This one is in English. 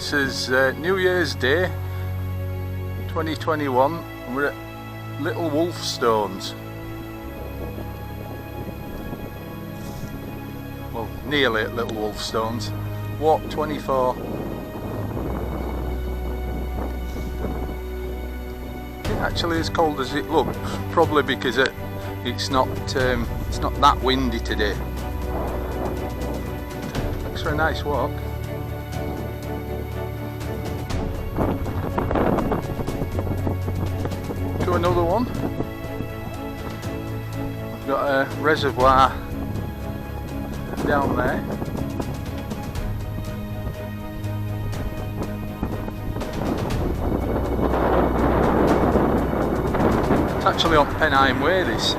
This is New Year's Day 2021 and we're at Little Wolfstones. Well, nearly at Little Wolfstones. Walk 24. It actually is cold as it looks, probably because it's not that windy today. Makes for a nice walk. To another one. We've got a reservoir down there. It's actually on Pennine Way, this.